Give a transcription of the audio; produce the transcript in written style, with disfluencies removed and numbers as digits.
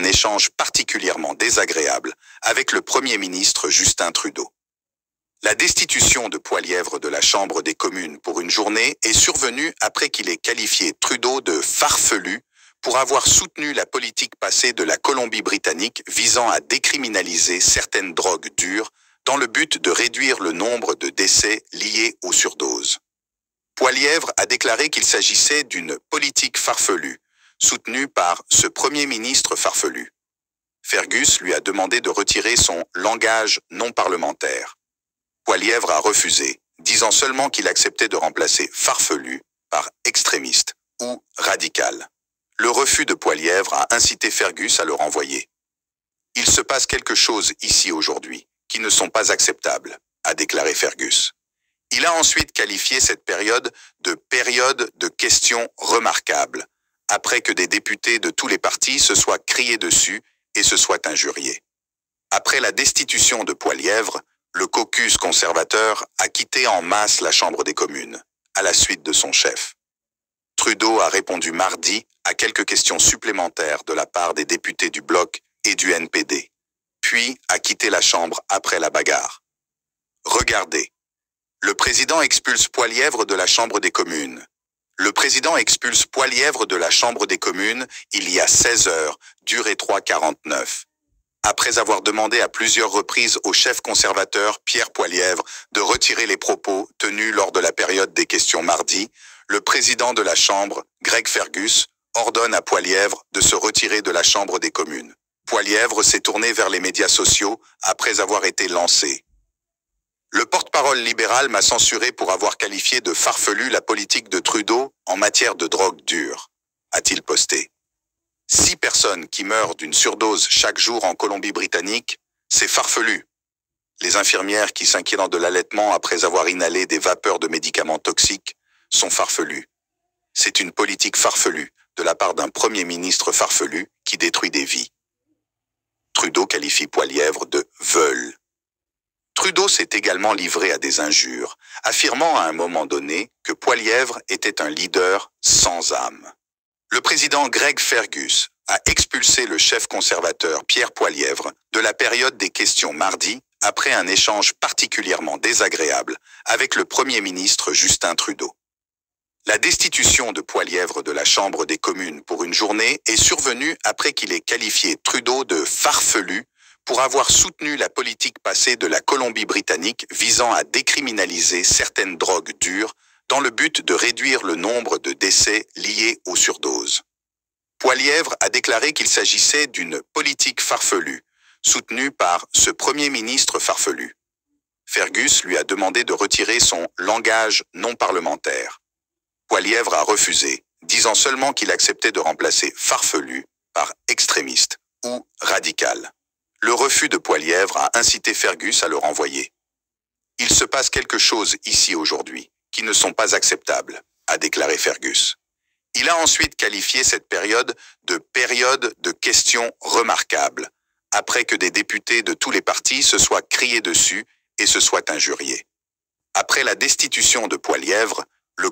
un échange particulièrement désagréable avec le Premier ministre Justin Trudeau. La destitution de Poilievre de la Chambre des communes pour une journée est survenue après qu'il ait qualifié Trudeau de farfelu pour avoir soutenu la politique passée de la Colombie-Britannique visant à décriminaliser certaines drogues dures dans le but de réduire le nombre de décès liés aux surdoses. Poilievre a déclaré qu'il s'agissait d'une politique farfelue, soutenue par ce Premier ministre farfelu. Fergus lui a demandé de retirer son langage non parlementaire. Poilievre a refusé, disant seulement qu'il acceptait de remplacer farfelu par extrémiste ou radical. Le refus de Poilievre a incité Fergus à le renvoyer. « Il se passe quelque chose ici aujourd'hui qui ne sont pas acceptables », a déclaré Fergus. Il a ensuite qualifié cette période de questions remarquables, après que des députés de tous les partis se soient criés dessus et se soient injuriés. Après la destitution de Poilievre, le caucus conservateur a quitté en masse la Chambre des communes, à la suite de son chef. Trudeau a répondu mardi à quelques questions supplémentaires de la part des députés du Bloc et du NPD, puis a quitté la Chambre après la bagarre. Regardez. Le président expulse Poilievre de la Chambre des communes. Le président expulse Poilievre de la Chambre des communes il y a 16 heures, durée 3:49. Après avoir demandé à plusieurs reprises au chef conservateur Pierre Poilievre de retirer les propos tenus lors de la période des questions mardi, le président de la Chambre, Greg Fergus, ordonne à Poilievre de se retirer de la Chambre des communes. Poilievre s'est tourné vers les médias sociaux après avoir été lancé. Le porte-parole libéral m'a censuré pour avoir qualifié de farfelu la politique de Trudeau en matière de drogue dure, a-t-il posté. 6 personnes qui meurent d'une surdose chaque jour en Colombie-Britannique, c'est farfelu. Les infirmières qui s'inquiètent de l'allaitement après avoir inhalé des vapeurs de médicaments toxiques sont farfelues. C'est une politique farfelue de la part d'un Premier ministre farfelu qui détruit des vies. Trudeau qualifie Poilievre de « veule ». Trudeau s'est également livré à des injures, affirmant à un moment donné que Poilievre était un leader sans âme. Le président Greg Fergus a expulsé le chef conservateur Pierre Poilievre de la période des questions mardi après un échange particulièrement désagréable avec le Premier ministre Justin Trudeau. La destitution de Poilievre de la Chambre des communes pour une journée est survenue après qu'il ait qualifié Trudeau de farfelu pour avoir soutenu la politique passée de la Colombie-Britannique visant à décriminaliser certaines drogues dures dans le but de réduire le nombre de décès liés aux surdoses. Poilievre a déclaré qu'il s'agissait d'une politique farfelue, soutenue par ce Premier ministre farfelu. Fergus lui a demandé de retirer son langage non parlementaire. Poilievre a refusé, disant seulement qu'il acceptait de remplacer farfelu par extrémiste ou radical. Le refus de Poilievre a incité Fergus à le renvoyer. « Il se passe quelque chose ici aujourd'hui qui ne sont pas acceptables », a déclaré Fergus. Il a ensuite qualifié cette période de questions remarquables, après que des députés de tous les partis se soient criés dessus et se soient injuriés. Après la destitution de Poilievre, le